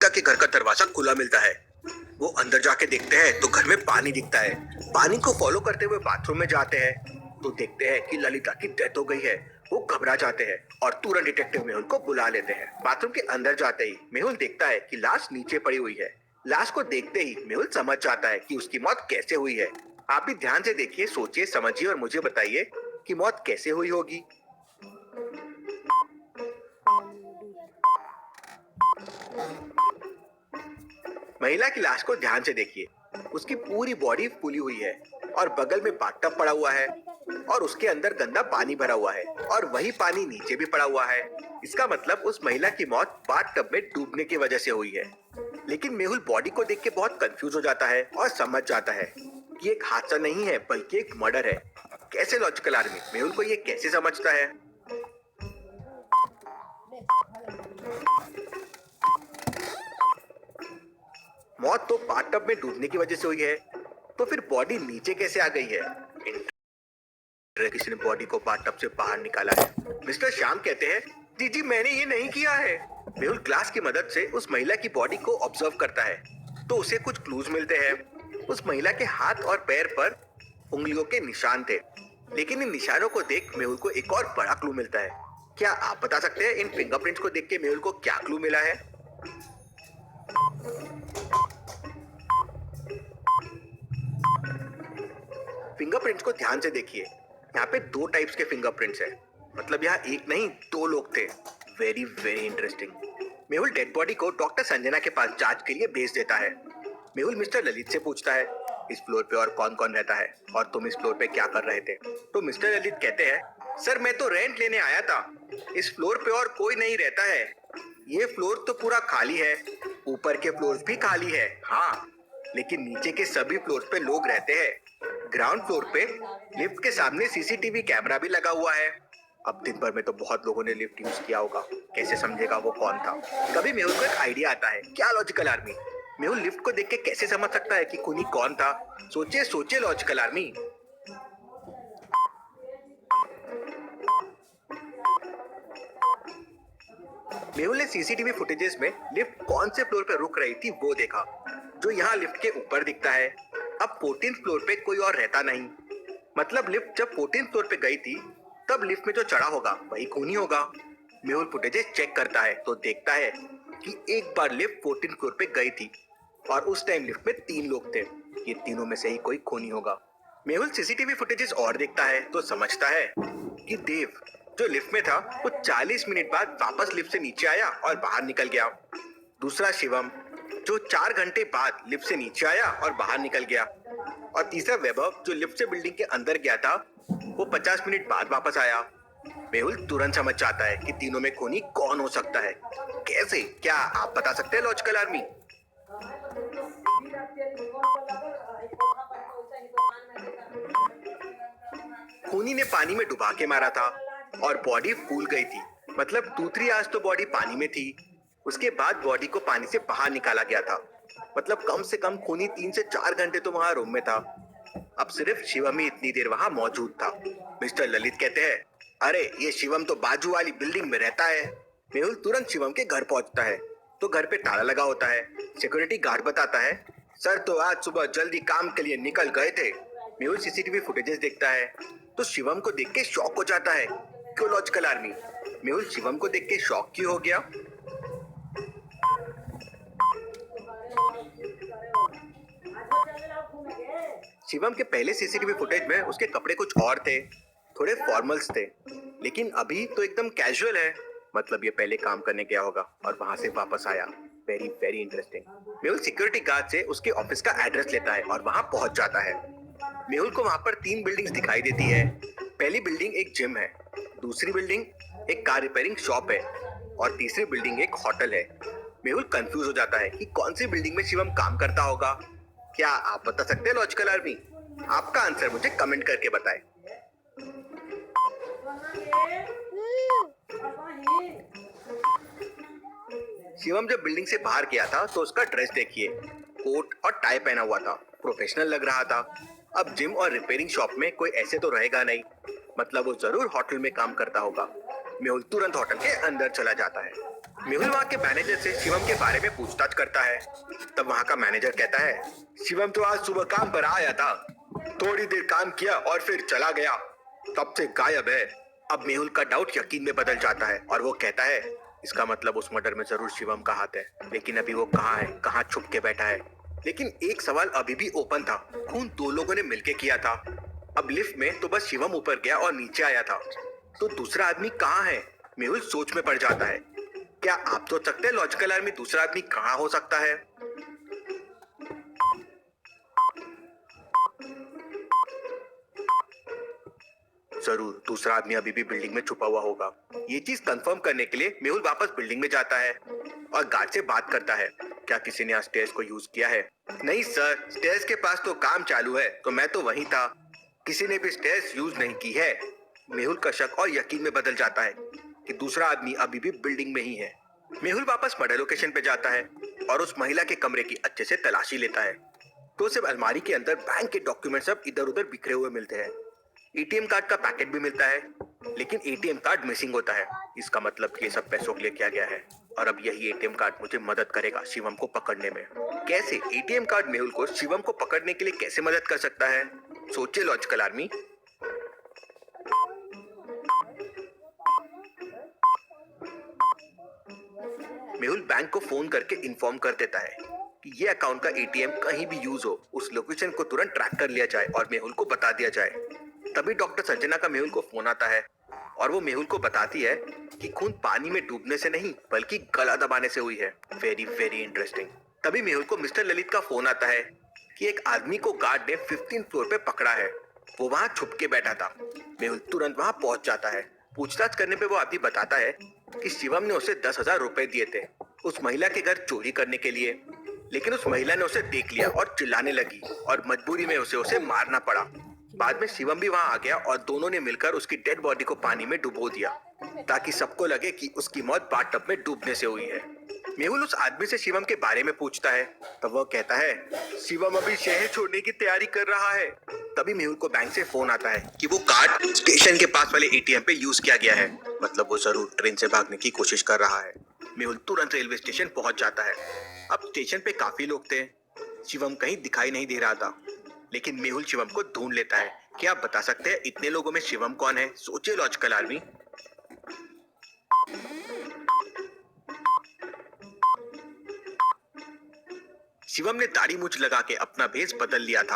ललिता के घर का दरवाजा खुला मिलता है। वो अंदर जाके देखते हैं तो घर में पानी दिखता है। पानी को फॉलो करते हुए बाथरूम में जाते हैं तो देखते हैं कि ललिता की डेथ हो गई है। वो घबरा जाते हैं और तुरंत डिटेक्टिव मेहुल को बुला लेते हैं। बाथरूम के अंदर जाते ही मेहुल देखता है कि लाश नीचे पड़ी हुई है। लाश को देखते ही मेहुल समझ जाता है कि उसकी मौत कैसे हुई है। आप भी ध्यान से देखिए, सोचिए, समझिए और मुझे बताइए कि मौत कैसे हुई होगी। महिला की लाश को ध्यान से देखिए। उसकी पूरी बॉडी फूली हुई है और बगल में बाथटब पड़ा हुआ है और उसके अंदर गंदा पानी भरा हुआ है और वही पानी नीचे भी पड़ा हुआ है। इसका मतलब उस महिला की मौत बाथटब में डूबने की वजह से हुई है। लेकिन मेहुल बॉडी को देख के बहुत कंफ्यूज हो जाता है और समझ जाता है कि एक हादसा नहीं है बल्कि एक मर्डर है। कैसे लॉजिकल आर्मी मेहुल को ये कैसे समझता है? मौत तो बाथटब में डूबने की वजह से हुई है, तो फिर बॉडी नीचे कैसे आ गई है? किसी ने बॉडी को बाथटब से बाहर निकाला है। मिस्टर श्याम कहते हैं, जी जी मैंने ये नहीं किया है। मेहुल ग्लास की मदद से उस महिला की बॉडी को ऑब्जर्व करता है तो उसे कुछ क्लूज मिलते हैं। उस महिला के हाथ और पैर पर उंगलियों के निशान थे, लेकिन इन निशानों को देख मेहुल को एक और बड़ा क्लू मिलता है। क्या आप बता सकते हैं इन फिंगरप्रिंट्स को देख के मेहुल को क्या क्लू मिला है? फिंगरप्रिंट्स को ध्यान से देखिए। यहाँ पे दो टाइप्स के फिंगरप्रिंट्स हैं। मतलब यहाँ एक नहीं दो लोग थे। Very very interesting. Mehul dead body को डॉक्टर संजना के पास जांच के लिए भेज देता है। मेहुल मिस्टर ललित से पूछता है, इस फ्लोर पे और कौन कौन रहता है और तुम इस फ्लोर पे क्या कर रहे थे? तो मिस्टर ललित कहते हैं, सर मैं तो रेंट लेने आया था। इस फ्लोर पे और कोई नहीं रहता है। ये फ्लोर तो पूरा खाली है। ऊपर के फ्लोर भी खाली है, हाँ, लेकिन नीचे के सभी फ्लोर पे लोग रहते हैं। ग्राउंड फ्लोर पे लिफ्ट के सामने सीसीटीवी कैमरा भी लगा हुआ है। अब दिन भर में तो बहुत लोगों ने लिफ्ट यूज किया होगा, कैसे समझेगा वो कौन था? कभी मेहुल को एक आइडिया आता है, क्या लॉजिकल आर्मी? मेहुल लिफ्ट को देख के कैसे समझ सकता है कि खूनी कौन था? सोचिए सोचिए लॉजिकल आर्मी। मेहुल ने सीसीटीवी फुटेजेस में लिफ्ट कौन से फ्लोर पे रुक रही थी वो देखा, जो यहाँ लिफ्ट के ऊपर दिखता है। अब 14th फ्लोर पे कोई और रहता नहीं। मतलब लिफ्ट जब 14th फ्लोर पे गई थी तब लिफ्ट में जो चढ़ा होगा वही खूनी होगा। मेहुल फुटेजेस चेक करता है तो देखता है कि एक बार लिफ्ट 14th फ्लोर पे गई थी और उस टाइम लिफ्ट में 3 लोग थे। ये तीनों में से ही कोई खूनी होगा। मेहुल सीसीटीवी फुटेजेस और देखता है तो समझता है कि देव जो लिफ्ट में था वो 40 मिनट बाद वापस लिफ्ट से नीचे आया और बाहर निकल गया। दूसरा शिवम जो 4 घंटे बाद लिफ्ट से नीचे आया और बाहर निकल गया। और तीसरा वैभव जो लिफ्ट से बिल्डिंग के अंदर गया था वो 50 मिनट बाद वापस आया। मेहुल तुरंत समझ जाता है कि तीनों में खूनी कौन हो सकता है। कैसे, क्या आप बता सकते हैं लॉजिकल आर्मी? खूनी ने पानी में डुबा के मारा था और बॉडी फूल गई थी। मतलब दूसरी आज तो बॉडी पानी में थी, उसके बाद बॉडी को पानी से बाहर निकाला गया था। मतलब कम से कम खूनी 3 से 4 घंटे तो वहां रूम में था। अब सिर्फ शिवम ही इतनी देर वहां मौजूद था। मिस्टर ललित कहते हैं, अरे ये शिवम तो बाजू वाली बिल्डिंग में रहता है। मेहुल तुरंत शिवम के घर पहुंचता है तो घर पे ताला लगा होता है। सिक्योरिटी गार्ड बताता है, सर तो आज सुबह जल्दी काम के लिए निकल गए थे। मेहुल सीसीटीवी फुटेजेस देखता है तो शिवम को देख के शॉक हो जाता है। क्यों लॉजिकल आर्मी? मेहुल शिवम को देख के शॉक क्यों हो गया? शिवम के पहले सीसीटीवी फुटेज में उसके कपड़े कुछ और थे, थोड़े फॉर्मल्स थे, लेकिन अभी तो एकदम कैजुअल है। मतलब ये पहले काम करने गया होगा और वहां से वापस आया। Very very interesting. Mehul security guard से उसके ऑफिस का एड्रेस लेता है और वहां पहुंच जाता है। मेहुल को वहां पर 3 बिल्डिंग्स दिखाई देती है। पहली बिल्डिंग एक जिम है, दूसरी बिल्डिंग एक कार रिपेयरिंग शॉप है और तीसरी बिल्डिंग एक होटल है। मेहुल कंफ्यूज हो जाता है कि कौन सी बिल्डिंग में शिवम काम करता होगा। क्या आप बता सकते हैं लॉजिकल आर्मी? आपका आंसर मुझे कमेंट करके बताएं। शिवम जब बिल्डिंग से बाहर गया था तो उसका ड्रेस देखिए, कोट और टाई पहना हुआ था, प्रोफेशनल लग रहा था। अब जिम और रिपेयरिंग शॉप में कोई ऐसे तो रहेगा नहीं, मतलब वो जरूर होटल में काम करता होगा। मेहुल तुरंत होटल के अंदर चला जाता है। मेहुल वहाँ के मैनेजर से शिवम के बारे में पूछताछ करता है। तब वहाँ का मैनेजर कहता है, शिवम तो आज सुबह काम पर आया था, थोड़ी देर काम किया और फिर चला गया, तब से गायब है। अब मेहुल का डाउट यकीन में बदल जाता है और वो कहता है, इसका मतलब उस मर्डर में जरूर शिवम का हाथ है, लेकिन अभी वो कहाँ है, कहाँ छुप के बैठा है। लेकिन एक सवाल अभी भी ओपन था, खून दो लोगों ने मिलके किया था। अब लिफ्ट में तो बस शिवम ऊपर गया और नीचे आया था, तो दूसरा आदमी कहाँ है? मेहुल सोच में पड़ जाता है। क्या आप सोच सकते हैं लॉजिकल आर्मी दूसरा आदमी कहाँ हो सकता है? जरूर दूसरा आदमी अभी भी बिल्डिंग में छुपा हुआ होगा। ये चीज कंफर्म करने के लिए मेहुल वापस बिल्डिंग में जाता है और गार्ड से बात करता है, क्या किसी ने आज स्टेयर्स को यूज किया है? नहीं सर, स्टेयर्स के पास तो काम चालू है, तो मैं तो वहीं था, किसी ने भी स्टेयर्स यूज नहीं की है। मेहुल का शक और यकीन में बदल जाता है कि दूसरा आदमी अभी भी बिल्डिंग में ही है। मेहुल वापस मर्डर लोकेशन पे जाता है और उस महिला के कमरे की अच्छे से तलाशी लेता है, तो सिर्फ अलमारी के अंदर बैंक के डॉक्यूमेंट सब इधर उधर बिखरे हुए मिलते हैं। एटीएम कार्ड का पैकेट भी मिलता है, लेकिन एटीएम कार्ड मिसिंग होता है। इसका मतलब कि ये सब पैसों के लिए किया गया है और अब यही एटीएम कार्ड मुझे मदद करेगा शिवम को पकड़ने में। कैसे एटीएम कार्ड मेहुल को शिवम को पकड़ने के लिए कैसे मदद कर सकता है? सोचिए लॉजिकल आर्मी। मेहुल बैंक को फोन करके इन्फॉर्म कर देता है कि ये अकाउंट का एटीएम कहीं भी यूज हो, उस लोकेशन को तुरंत ट्रैक कर लिया जाए और मेहुल को बता दिया जाए। तभी डॉक्टर संजना का मेहुल को फोन आता है और वो मेहुल को बताती है कि खून पानी में डूबने से नहीं बल्कि गला दबाने से हुई है। Very very interesting. तभी मेहुल को मिस्टर ललित का फोन आता है कि एक आदमी को गार्ड ने 15 फ्लोर पे पकड़ा है, वो वहां छुप के बैठा था। मेहुल तुरंत वहां पहुंच जाता है। पूछताछ करने पे वो आदमी बताता है कि शिवम ने उसे 10,000 रुपए दिए थे उस महिला के घर चोरी करने के लिए, लेकिन उस महिला ने उसे देख लिया और चिल्लाने लगी और मजबूरी में उसे मारना पड़ा। बाद में शिवम भी वहां आ गया और दोनों ने मिलकर उसकी डेड बॉडी को पानी में डुबो दिया ताकि सबको लगे कि उसकी मौत बाथटब में डूबने से हुई है। मेहुल उस आदमी से शिवम के बारे में पूछता है, तब वह कहता है शिवम अभी शहर छोड़ने की तैयारी कर रहा है। तभी मेहुल को बैंक से फोन आता है कि वो कार्ड स्टेशन के पास वाले एटीएम पे यूज किया गया है, मतलब वो जरूर ट्रेन से भागने की कोशिश कर रहा है। मेहुल तुरंत रेलवे स्टेशन पहुंच जाता है। अब स्टेशन पे काफी लोग थे, शिवम कहीं दिखाई नहीं दे रहा था, लेकिन मेहुल शिवम को ढूंढ लेता है। क्या आप बता सकते हैं इतने लोगों में शिवम कौन है? सोचिए लॉजिकल आर्मी। शिवम ने दाढ़ी मूंछ लगा के अपना भेष बदल लिया था।